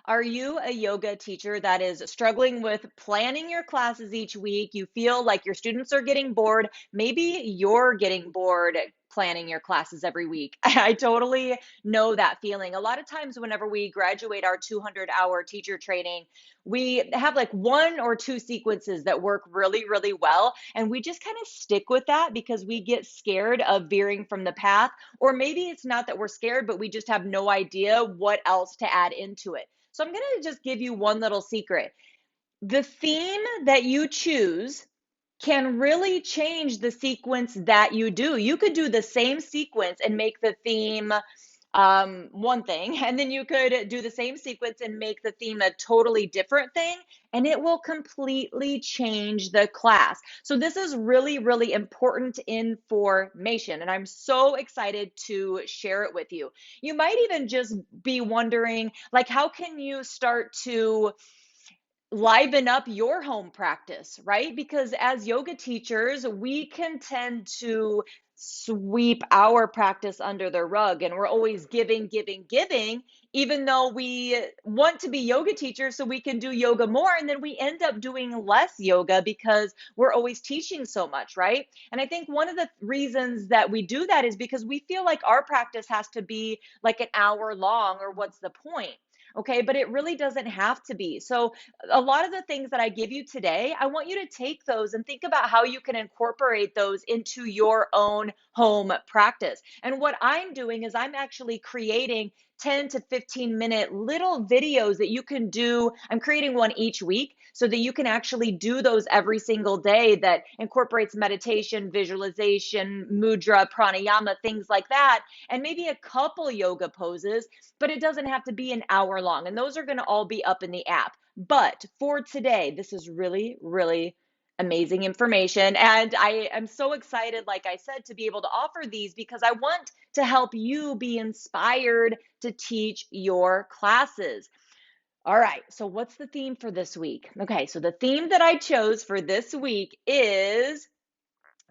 Are you a yoga teacher that is struggling with planning your classes each week? You feel like your students are getting bored. Maybe you're getting bored planning your classes every week. I totally know that feeling. A lot of times, whenever we graduate our 200-hour teacher training, we have like one or two sequences that work really, really well. And we just kind of stick with that because we get scared of veering from the path. Or maybe it's not that we're scared, but we just have no idea what else to add into it. So I'm going to just give you one little secret. The theme that you choose can really change the sequence that you do. You could do the same sequence and make the theme one thing, and then you could do the same sequence and make the theme a totally different thing, and it will completely change the class. So this is really, really important information, and I'm so excited to share it with you. You might even just be wondering, like, how can you start to liven up your home practice, right? Because as yoga teachers, we can tend to sweep our practice under the rug and we're always giving, giving, giving, even though we want to be yoga teachers so we can do yoga more. And then we end up doing less yoga because we're always teaching so much, right? And I think one of the reasons that we do that is because we feel like our practice has to be like an hour long, or what's the point? Okay, but it really doesn't have to be. So a lot of the things that I give you today, I want you to take those and think about how you can incorporate those into your own home practice. And what I'm doing is I'm actually creating 10 to 15-minute little videos that you can do. I'm creating one each week so that you can actually do those every single day that incorporates meditation, visualization, mudra, pranayama, things like that, and maybe a couple yoga poses, but it doesn't have to be an hour long. And those are going to all be up in the app. But for today, this is really, really amazing information. And I am so excited, like I said, to be able to offer these because I want to help you be inspired to teach your classes. All right, so what's the theme for this week? Okay, so the theme that I chose for this week is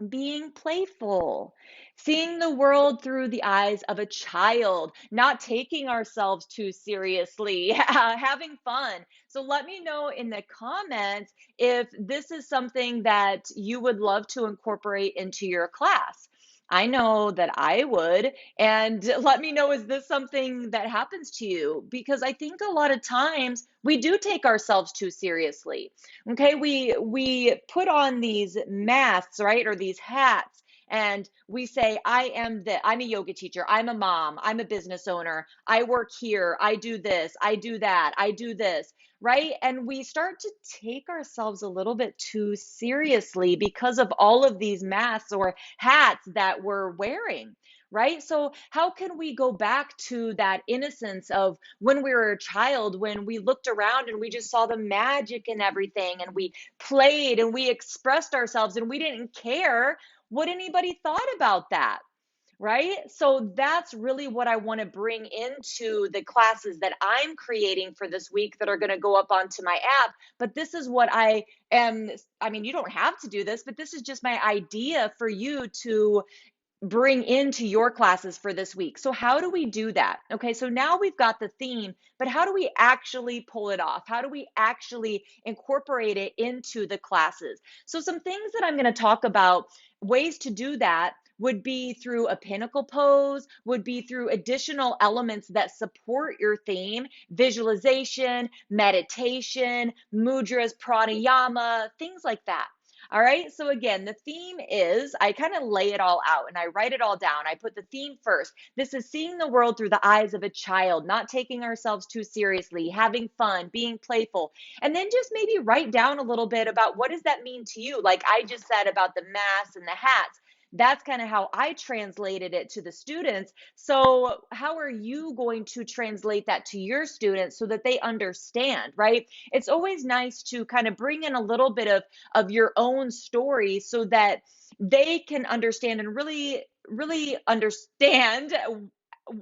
being playful, seeing the world through the eyes of a child, not taking ourselves too seriously, having fun. So let me know in the comments if this is something that you would love to incorporate into your class. I know that I would. And let me know, is this something that happens to you? Because I think a lot of times we do take ourselves too seriously. Okay, we put on these masks, right? Or these hats, and we say, I'm a yoga teacher, I'm a mom, I'm a business owner, I work here, I do this, I do that, I do this, right? And we start to take ourselves a little bit too seriously because of all of these masks or hats that we're wearing. Right? So, how can we go back to that innocence of when we were a child, when we looked around and we just saw the magic in everything and we played and we expressed ourselves and we didn't care what anybody thought about that, right? So that's really what I want to bring into the classes that I'm creating for this week that are going to go up onto my app. But this is what I am. I mean, you don't have to do this, but this is just my idea for you to bring into your classes for this week. So how do we do that? Okay, so now we've got the theme, but how do we actually pull it off? How do we actually incorporate it into the classes? So some things that I'm going to talk about, ways to do that would be through a pinnacle pose, would be through additional elements that support your theme, visualization, meditation, mudras, pranayama, things like that. All right. So again, the theme is I kind of lay it all out and I write it all down. I put the theme first. This is seeing the world through the eyes of a child, not taking ourselves too seriously, having fun, being playful. And then just maybe write down a little bit about what does that mean to you? Like I just said about the masks and the hats. That's kind of how I translated it to the students. So, how are you going to translate that to your students so that they understand, right? It's always nice to kind of bring in a little bit of your own story so that they can understand and really understand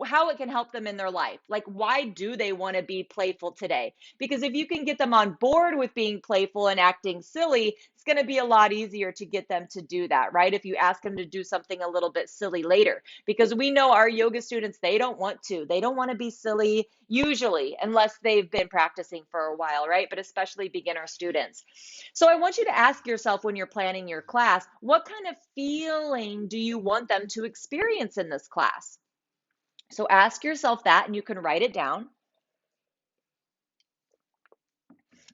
how it can help them in their life. Like, why do they want to be playful today? Because if you can get them on board with being playful and acting silly, it's going to be a lot easier to get them to do that, right? If you ask them to do something a little bit silly later, because we know our yoga students, they don't want to. They don't want to be silly usually, unless they've been practicing for a while, right? But especially beginner students. So I want you to ask yourself when you're planning your class, what kind of feeling do you want them to experience in this class? So ask yourself that and you can write it down.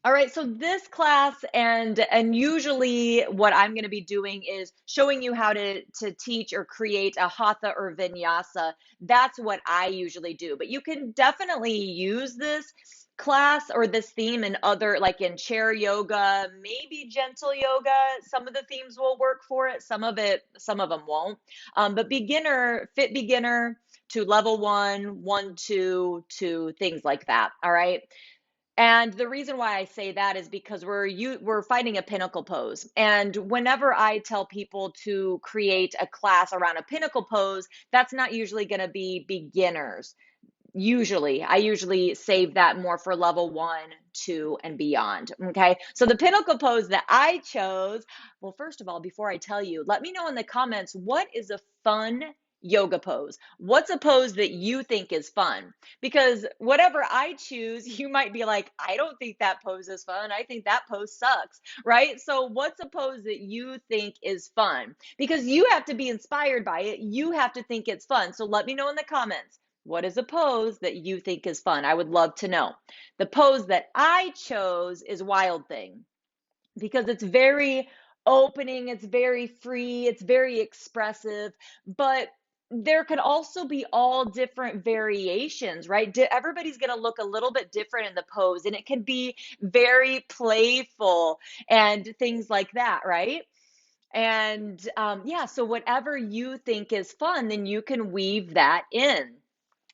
All right, so this class and usually what I'm going to be doing is showing you how to teach or create a hatha or vinyasa. That's what I usually do. But you can definitely use this class or this theme in other, like in chair yoga, maybe gentle yoga. Some of the themes will work for it, some of them won't. But beginner, fit beginner to level one, one, two, to things like that. All right. And the reason why I say that is because we're finding a pinnacle pose. And whenever I tell people to create a class around a pinnacle pose, that's not usually going to be beginners. Usually, I usually save that more for level one, two, and beyond. Okay. So the pinnacle pose that I chose, well, first of all, before I tell you, let me know in the comments what is a fun yoga pose? What's a pose that you think is fun? Because whatever I choose, you might be like, I don't think that pose is fun. I think that pose sucks, right? So, what's a pose that you think is fun? Because you have to be inspired by it. You have to think it's fun. So, let me know in the comments. What is a pose that you think is fun? I would love to know. The pose that I chose is Wild Thing because it's very opening, it's very free, it's very expressive, but there could also be all different variations, right? Everybody's going to look a little bit different in the pose, and it can be very playful and things like that, right? And yeah, so whatever you think is fun, then you can weave that in.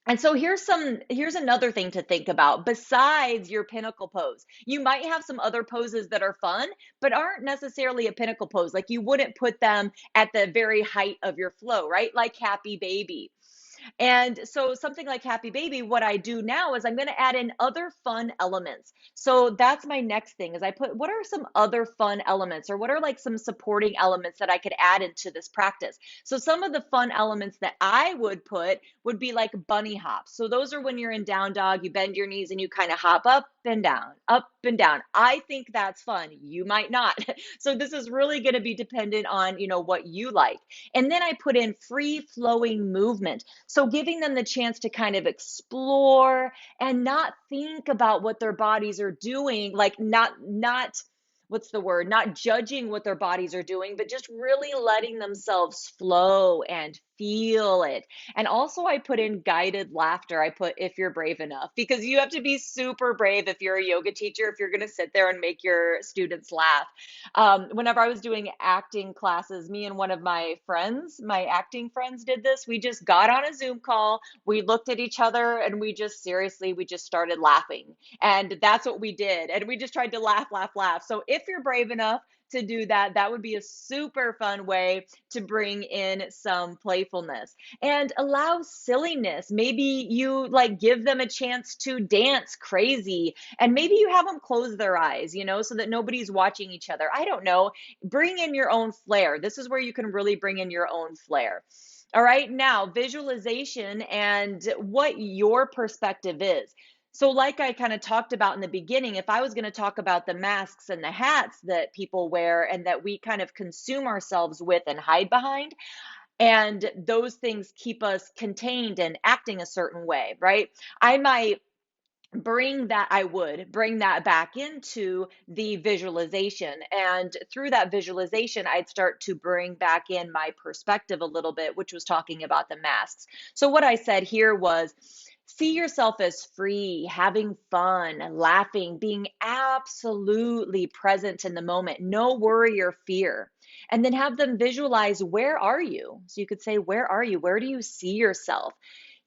And so here's another thing to think about besides your pinnacle pose. You might have some other poses that are fun, but aren't necessarily a pinnacle pose. Like you wouldn't put them at the very height of your flow, right? Like happy baby. And so something like Happy Baby, what I do now is I'm going to add in other fun elements. So that's my next thing is I put what are some other fun elements or what are like some supporting elements that I could add into this practice. So some of the fun elements that I would put would be like bunny hops. So those are when you're in down dog, you bend your knees and you kind of hop up and down, up and down. I think that's fun. You might not. So this is really going to be dependent on, what you like. And then I put in free flowing movement. So giving them the chance to kind of explore and not think about what their bodies are doing, like not what's the word? Not judging what their bodies are doing, but just really letting themselves flow and feel it. And also I put in guided laughter. I put if you're brave enough because you have to be super brave if you're a yoga teacher if you're going to sit there and make your students laugh. Whenever I was doing acting classes, me and one of my friends, my acting friends did this. We just got on a Zoom call, we looked at each other, and we just started laughing. And that's what we did. And we just tried to laugh, laugh, laugh. So if you're brave enough to do that, that would be a super fun way to bring in some playfulness and allow silliness. Maybe you like give them a chance to dance crazy and maybe you have them close their eyes, so that nobody's watching each other. I don't know. Bring in your own flair. This is where you can really bring in your own flair. All right, now visualization and what your perspective is. So, like I kind of talked about in the beginning, if I was going to talk about the masks and the hats that people wear and that we kind of consume ourselves with and hide behind, and those things keep us contained and acting a certain way, right? I would bring that back into the visualization. And through that visualization, I'd start to bring back in my perspective a little bit, which was talking about the masks. So, what I said here was, see yourself as free, having fun, laughing, being absolutely present in the moment, no worry or fear. And then have them visualize where are you? So you could say, where are you? Where do you see yourself?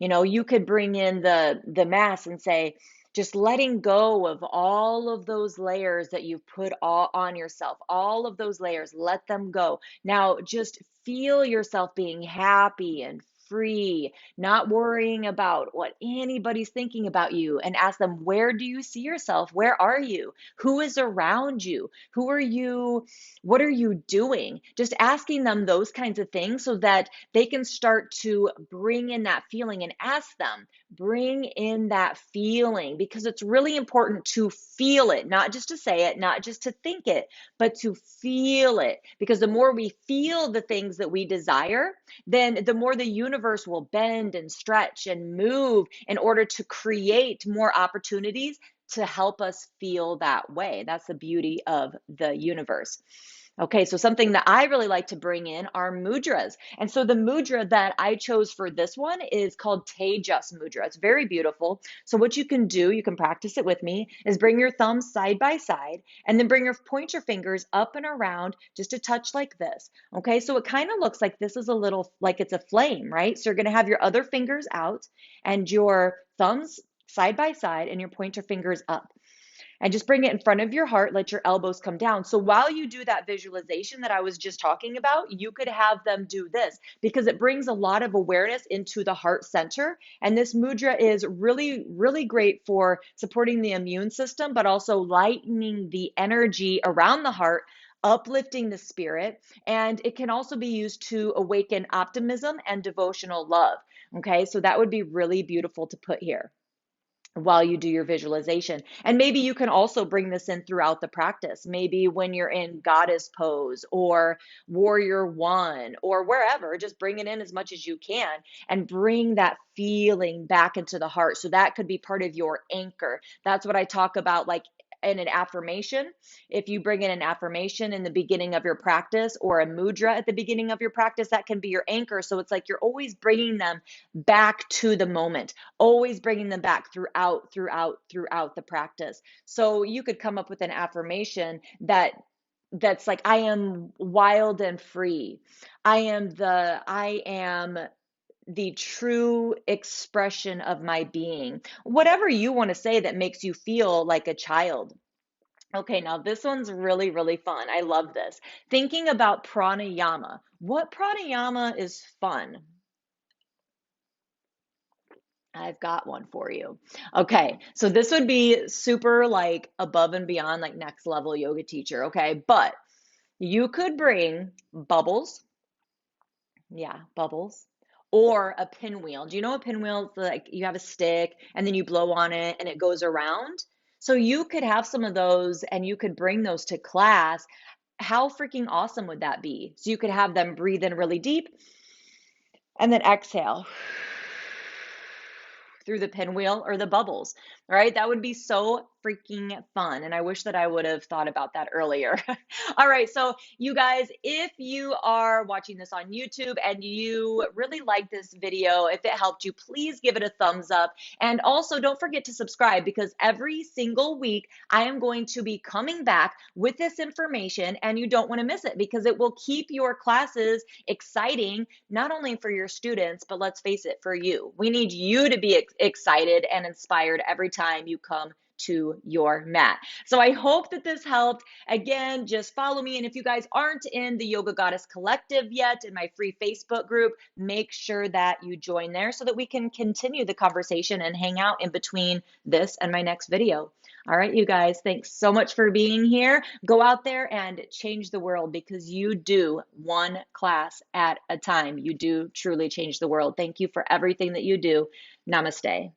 You could bring in the mask and say, just letting go of all of those layers that you've put all on yourself, all of those layers, let them go. Now just feel yourself being happy and free, not worrying about what anybody's thinking about you, and ask them, where do you see yourself? Where are you? Who is around you? Who are you? What are you doing? Just asking them those kinds of things so that they can start to bring in that feeling, and ask them, bring in that feeling, because it's really important to feel it, not just to say it, not just to think it, but to feel it. Because the more we feel the things that we desire, then the more the universe will bend and stretch and move in order to create more opportunities to help us feel that way. That's the beauty of the universe. Okay, so something that I really like to bring in are mudras. And so the mudra that I chose for this one is called Tejas Mudra. It's very beautiful. So what you can do, you can practice it with me, is bring your thumbs side by side and then point your fingers up and around just a touch like this. Okay, so it kind of looks like this is a little, like it's a flame, right? So you're going to have your other fingers out and your thumbs side by side and your pointer fingers up, and just bring it in front of your heart. Let your elbows come down. So while you do that visualization that I was just talking about, you could have them do this, because it brings a lot of awareness into the heart center. And this mudra is really, really great for supporting the immune system, but also lightening the energy around the heart, uplifting the spirit. And it can also be used to awaken optimism and devotional love. Okay, so that would be really beautiful to put here while you do your visualization. And maybe you can also bring this in throughout the practice. Maybe when you're in goddess pose or warrior one or wherever, just bring it in as much as you can and bring that feeling back into the heart. So that could be part of your anchor. That's what I talk about, like in an affirmation. If you bring in an affirmation in the beginning of your practice or a mudra at the beginning of your practice, that can be your anchor. So it's like you're always bringing them back to the moment, always bringing them back throughout the practice. So you could come up with an affirmation that's like, I am wild and free. I am the true expression of my being. Whatever you want to say that makes you feel like a child. Okay, now this one's really, really fun. I love this. Thinking about pranayama. What pranayama is fun? I've got one for you. Okay, so this would be super like above and beyond, like next level yoga teacher. Okay, but you could bring bubbles. Yeah, bubbles. Or a pinwheel. Do you know a pinwheel? It's like you have a stick and then you blow on it and it goes around. So you could have some of those and you could bring those to class. How freaking awesome would that be? So you could have them breathe in really deep and then exhale through the pinwheel or the bubbles, right? That would be so freaking fun. And I wish that I would have thought about that earlier. All right. So, you guys, if you are watching this on YouTube and you really like this video, if it helped you, please give it a thumbs up. And also, don't forget to subscribe, because every single week I am going to be coming back with this information and you don't want to miss it, because it will keep your classes exciting, not only for your students, but let's face it, for you. We need you to be excited and inspired every time you come to your mat. So I hope that this helped. Again, just follow me. And if you guys aren't in the Yoga Goddess Collective yet, in my free Facebook group, make sure that you join there so that we can continue the conversation and hang out in between this and my next video. All right, you guys, thanks so much for being here. Go out there and change the world, because you do, one class at a time. You do truly change the world. Thank you for everything that you do. Namaste.